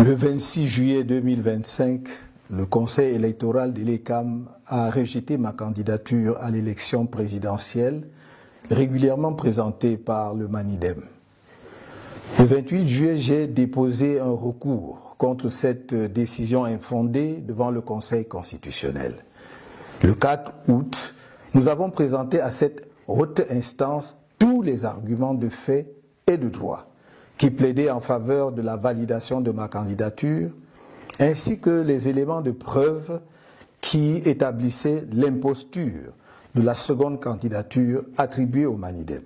Le 26 juillet 2025, le Conseil électoral de l'ECAM a rejeté ma candidature à l'élection présidentielle, régulièrement présentée par le Manidem. Le 28 juillet, j'ai déposé un recours contre cette décision infondée devant le Conseil constitutionnel. Le 4 août, nous avons présenté à cette haute instance tous les arguments de fait et de droit qui plaidaient en faveur de la validation de ma candidature, ainsi que les éléments de preuve qui établissaient l'imposture de la seconde candidature attribuée au Manidem.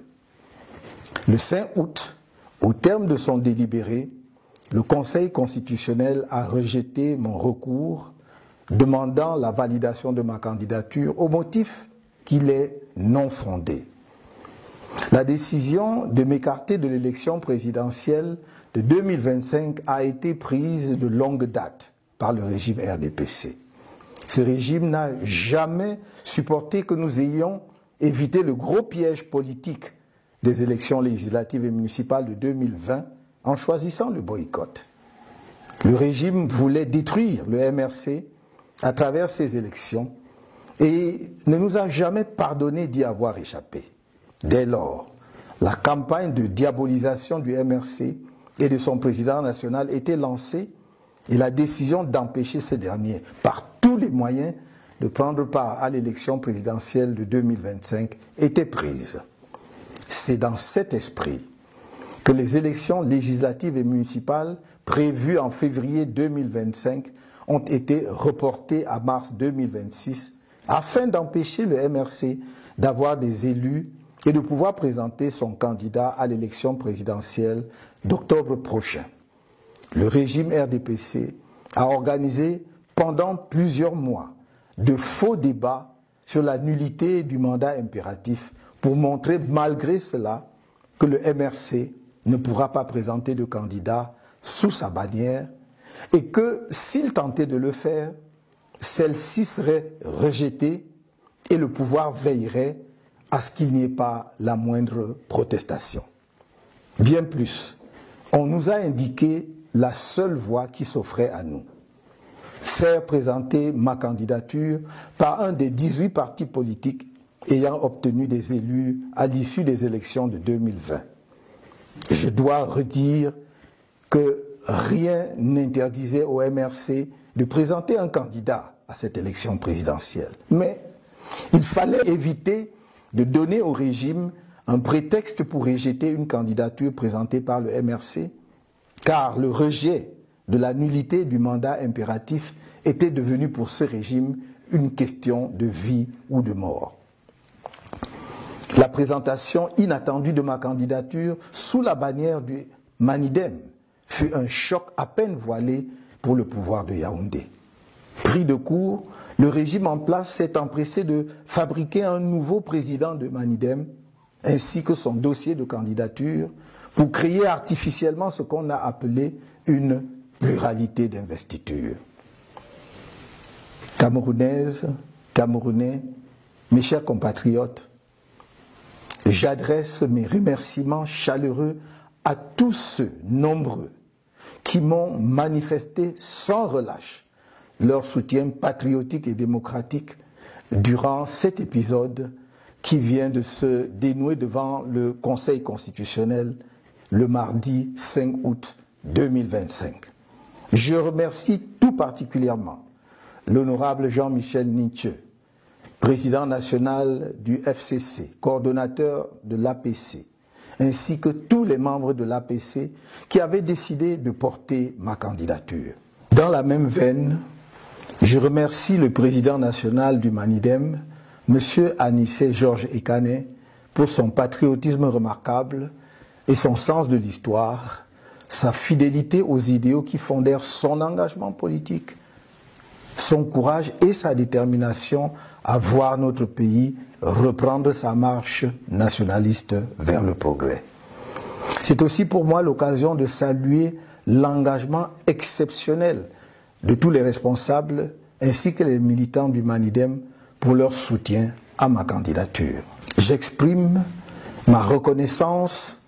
Le 5 août, au terme de son délibéré, le Conseil constitutionnel a rejeté mon recours demandant la validation de ma candidature au motif qu'il est non fondé. La décision de m'écarter de l'élection présidentielle de 2025 a été prise de longue date par le régime RDPC. Ce régime n'a jamais supporté que nous ayons évité le gros piège politique des élections législatives et municipales de 2020 en choisissant le boycott. Le régime voulait détruire le MRC à travers ces élections et ne nous a jamais pardonné d'y avoir échappé. Dès lors, la campagne de diabolisation du MRC et de son président national était lancée et la décision d'empêcher ce dernier, par tous les moyens, de prendre part à l'élection présidentielle de 2025 était prise. C'est dans cet esprit que les élections législatives et municipales prévues en février 2025 ont été reportées à mars 2026 afin d'empêcher le MRC d'avoir des élus et de pouvoir présenter son candidat à l'élection présidentielle d'octobre prochain. Le régime RDPC a organisé pendant plusieurs mois de faux débats sur la nullité du mandat impératif pour montrer malgré cela que le MRC ne pourra pas présenter de candidat sous sa bannière et que s'il tentait de le faire, celle-ci serait rejetée et le pouvoir veillerait à ce qu'il n'y ait pas la moindre protestation. Bien plus, on nous a indiqué la seule voie qui s'offrait à nous. Faire présenter ma candidature par un des 18 partis politiques ayant obtenu des élus à l'issue des élections de 2020. Je dois redire que rien n'interdisait au MRC de présenter un candidat à cette élection présidentielle. Mais il fallait éviter de donner au régime un prétexte pour rejeter une candidature présentée par le MRC, car le rejet de la nullité du mandat impératif était devenu pour ce régime une question de vie ou de mort. La présentation inattendue de ma candidature sous la bannière du Manidem fut un choc à peine voilé pour le pouvoir de Yaoundé. Pris de court, le régime en place s'est empressé de fabriquer un nouveau président de Manidem ainsi que son dossier de candidature pour créer artificiellement ce qu'on a appelé une pluralité d'investiture. Camerounaises, Camerounais, mes chers compatriotes, j'adresse mes remerciements chaleureux à tous ceux nombreux qui m'ont manifesté sans relâche leur soutien patriotique et démocratique durant cet épisode qui vient de se dénouer devant le Conseil constitutionnel le mardi 5 août 2025. Je remercie tout particulièrement l'honorable Jean-Michel Nitche, président national du FCC, coordonnateur de l'APC, ainsi que tous les membres de l'APC qui avaient décidé de porter ma candidature. Dans la même veine, je remercie le président national du Manidem, M. Anissé Georges Ekane, pour son patriotisme remarquable et son sens de l'histoire, sa fidélité aux idéaux qui fondèrent son engagement politique, son courage et sa détermination à voir notre pays reprendre sa marche nationaliste vers le progrès. C'est aussi pour moi l'occasion de saluer l'engagement exceptionnel de tous les responsables ainsi que les militants du Manidem pour leur soutien à ma candidature. J'exprime ma reconnaissance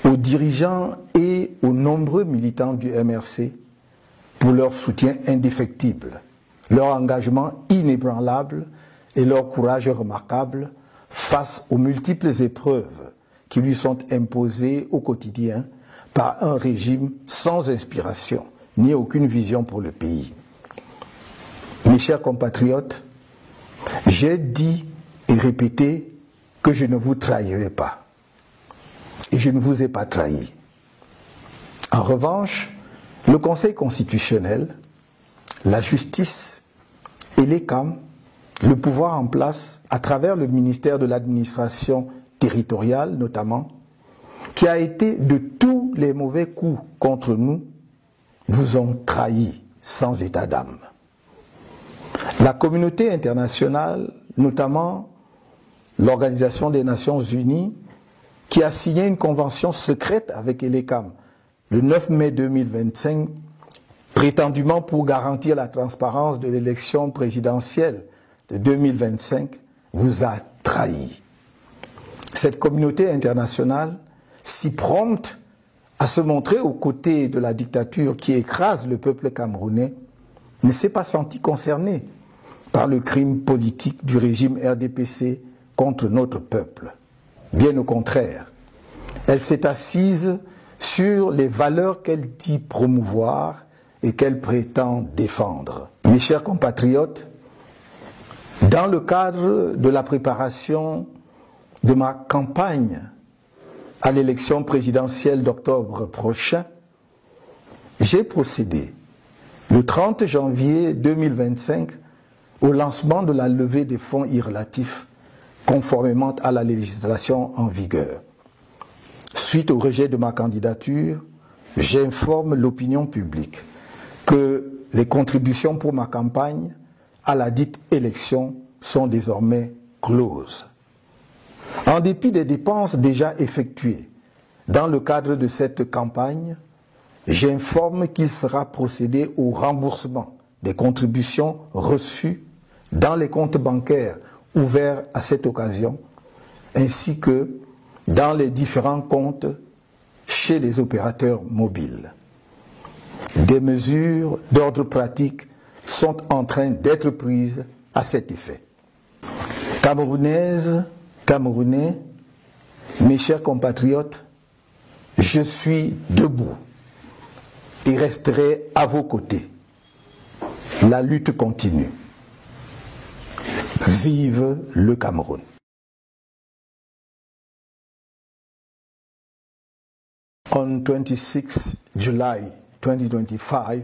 aux dirigeants et aux nombreux militants du MRC pour leur soutien indéfectible, leur engagement inébranlable et leur courage remarquable face aux multiples épreuves qui lui sont imposées au quotidien par un régime sans inspiration ni aucune vision pour le pays. Mes chers compatriotes, j'ai dit et répété que je ne vous trahirai pas. Et je ne vous ai pas trahi. En revanche, le Conseil constitutionnel, la justice et les CAM, le pouvoir en place à travers le ministère de l'administration territoriale notamment, qui a été de tous les mauvais coups contre nous, vous ont trahis sans état d'âme. La communauté internationale, notamment l'Organisation des Nations Unies, qui a signé une convention secrète avec ELECAM le 9 mai 2025, prétendument pour garantir la transparence de l'élection présidentielle de 2025, vous a trahi. Cette communauté internationale, si prompte à se montrer aux côtés de la dictature qui écrase le peuple camerounais, ne s'est pas sentie concernée par le crime politique du régime RDPC contre notre peuple. Bien au contraire, elle s'est assise sur les valeurs qu'elle dit promouvoir et qu'elle prétend défendre. Mes chers compatriotes, dans le cadre de la préparation de ma campagne à l'élection présidentielle d'octobre prochain, j'ai procédé le 30 janvier 2025 au lancement de la levée des fonds irrelatifs conformément à la législation en vigueur. Suite au rejet de ma candidature, j'informe l'opinion publique que les contributions pour ma campagne à la dite élection sont désormais closes. En dépit des dépenses déjà effectuées dans le cadre de cette campagne, j'informe qu'il sera procédé au remboursement des contributions reçues dans les comptes bancaires ouverts à cette occasion, ainsi que dans les différents comptes chez les opérateurs mobiles. Des mesures d'ordre pratique sont en train d'être prises à cet effet. Camerounaises, Camerounais, mes chers compatriotes, je suis debout et resterai à vos côtés. La lutte continue. Vive le Cameroun. On 26 July 2025,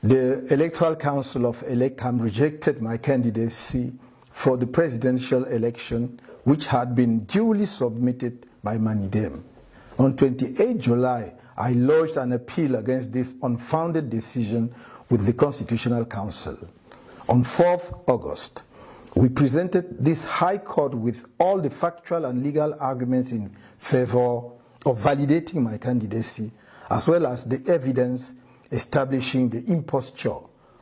the Electoral Council of ELECAM rejected my candidacy for the presidential election, which had been duly submitted by MANIDEM. On 28 July, I lodged an appeal against this unfounded decision with the Constitutional Council. On 4th August, we presented this High Court with all the factual and legal arguments in favor of validating my candidacy, as well as the evidence establishing the imposture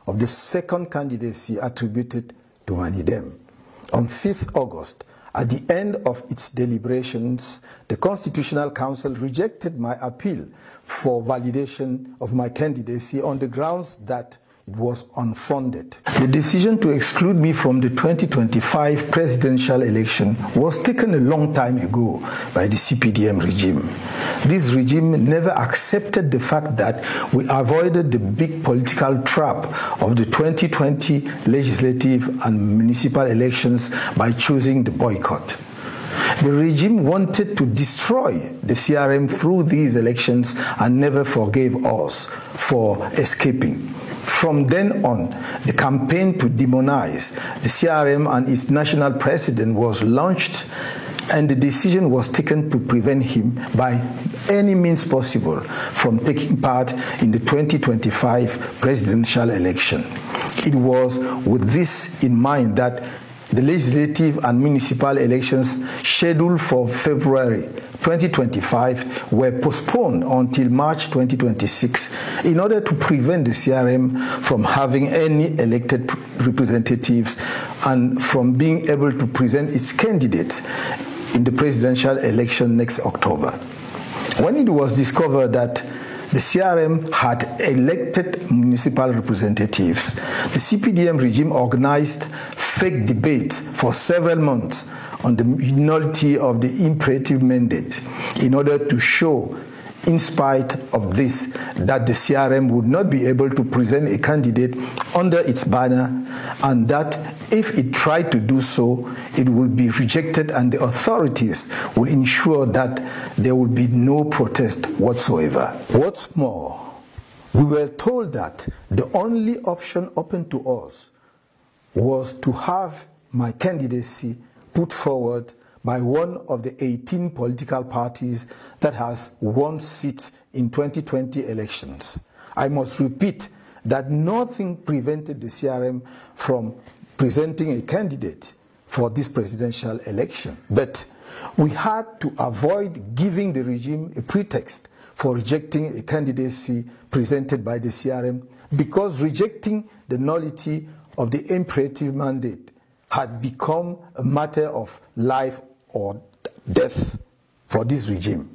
of the second candidacy attributed to MANIDEM. On 5th August, at the end of its deliberations, the Constitutional Council rejected my appeal for validation of my candidacy on the grounds that it was unfounded. The decision to exclude me from the 2025 presidential election was taken a long time ago by the CPDM regime. This regime never accepted the fact that we avoided the big political trap of the 2020 legislative and municipal elections by choosing the boycott. The regime wanted to destroy the CRM through these elections and never forgave us for escaping. From then on, the campaign to demonize the CRM and its national president was launched, and the decision was taken to prevent him by any means possible from taking part in the 2025 presidential election. It was with this in mind that the legislative and municipal elections scheduled for February 2025 were postponed until March 2026 in order to prevent the CRM from having any elected representatives and from being able to present its candidate in the presidential election next October. When it was discovered that the CRM had elected municipal representatives, the CPDM regime organized fake debates for several months on the nullity of the imperative mandate in order to show, in spite of this, that the CRM would not be able to present a candidate under its banner, and that if it tried to do so, it would be rejected and the authorities will ensure that there will be no protest whatsoever. What's more, we were told that the only option open to us was to have my candidacy put forward by one of the 18 political parties that has won seats in 2020 elections. I must repeat that nothing prevented the CRM from presenting a candidate for this presidential election, but we had to avoid giving the regime a pretext for rejecting a candidacy presented by the CRM, because rejecting the nullity of the imperative mandate had become a matter of life or death for this regime.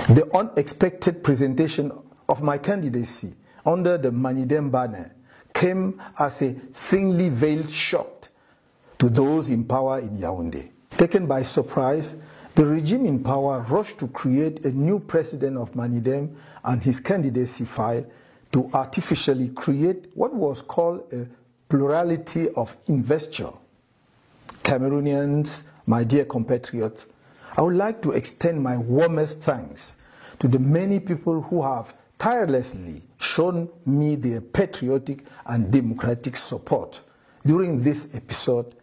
The unexpected presentation of my candidacy under the Manidem banner came as a thinly veiled shock to those in power in Yaoundé. Taken by surprise, the regime in power rushed to create a new president of Manidem and his candidacy file to artificially create what was called a plurality of investiture. Cameroonians, my dear compatriots, I would like to extend my warmest thanks to the many people who have tirelessly shown me their patriotic and democratic support during this episode,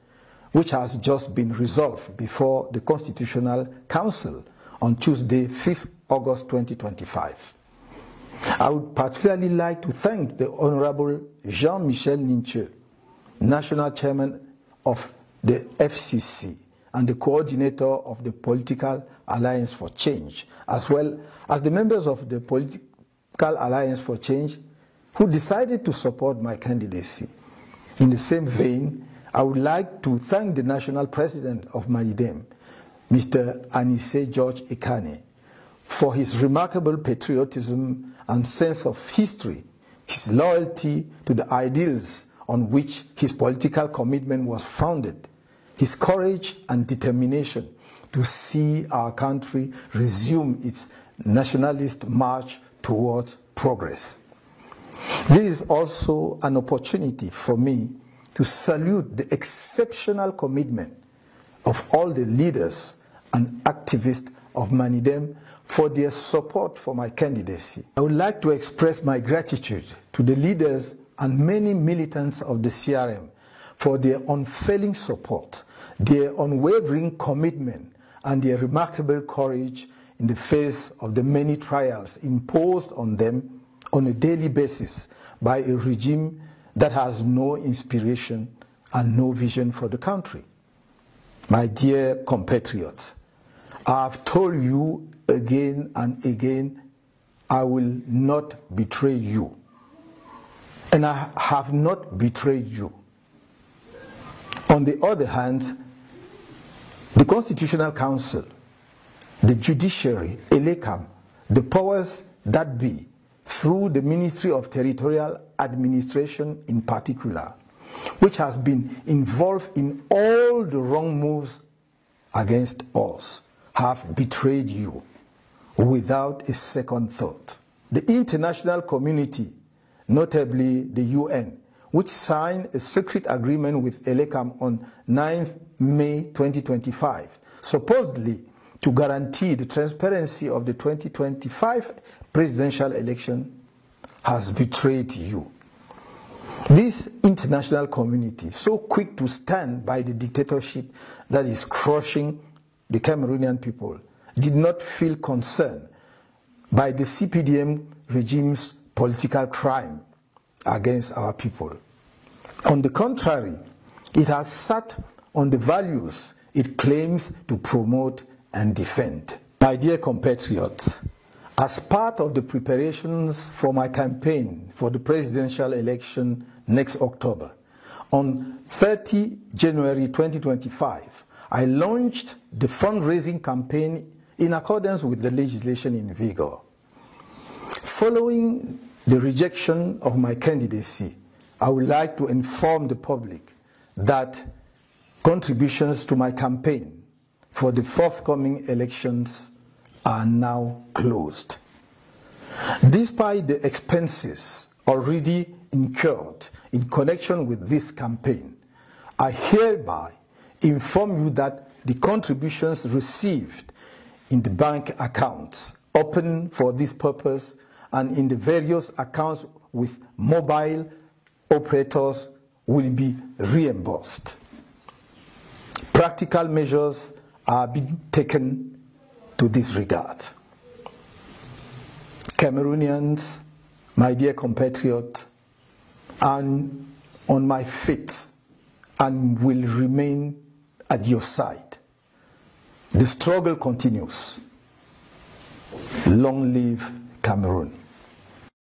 which has just been resolved before the Constitutional Council on Tuesday, 5th August 2025. I would particularly like to thank the Honorable Jean-Michel Ninche, National Chairman of the FCC and the coordinator of the Political Alliance for Change, as well as the members of the Political Alliance for Change who decided to support my candidacy. In the same vein, I would like to thank the National President of Manidem, Mr. Anissé George Ikane, for his remarkable patriotism and sense of history, his loyalty to the ideals on which his political commitment was founded, his courage and determination to see our country resume its nationalist march towards progress. This is also an opportunity for me to salute the exceptional commitment of all the leaders and activists of Manidem for their support for my candidacy. I would like to express my gratitude to the leaders and many militants of the CRM for their unfailing support, their unwavering commitment, and their remarkable courage in the face of the many trials imposed on them on a daily basis by a regime that has no inspiration and no vision for the country. My dear compatriots, I have told you again and again, I will not betray you. And I have not betrayed you. On the other hand, the Constitutional Council, the judiciary, ELECAM, the powers that be, through the Ministry of Territorial Administration in particular, which has been involved in all the wrong moves against us, have betrayed you without a second thought. The international community, notably the UN, which signed a secret agreement with ELECAM on 9th May 2025, supposedly to guarantee the transparency of the 2025 presidential election, has betrayed you. This international community, so quick to stand by the dictatorship that is crushing the Cameroonian people, did not feel concerned by the CPDM regime's political crime against our people. On the contrary, it has sat on the values it claims to promote and defend. My dear compatriots, as part of the preparations for my campaign for the presidential election next October, on 30 January 2025, I launched the fundraising campaign in accordance with the legislation in vigor. Following the rejection of my candidacy, I would like to inform the public that contributions to my campaign for the forthcoming elections are now closed. Despite the expenses already incurred in connection with this campaign, I hereby inform you that the contributions received in the bank accounts open for this purpose and in the various accounts with mobile operators will be reimbursed. Practical measures are being taken to this regard. Cameroonians, my dear compatriot, I'm on my feet and will remain at your side. The struggle continues. Long live Cameroon.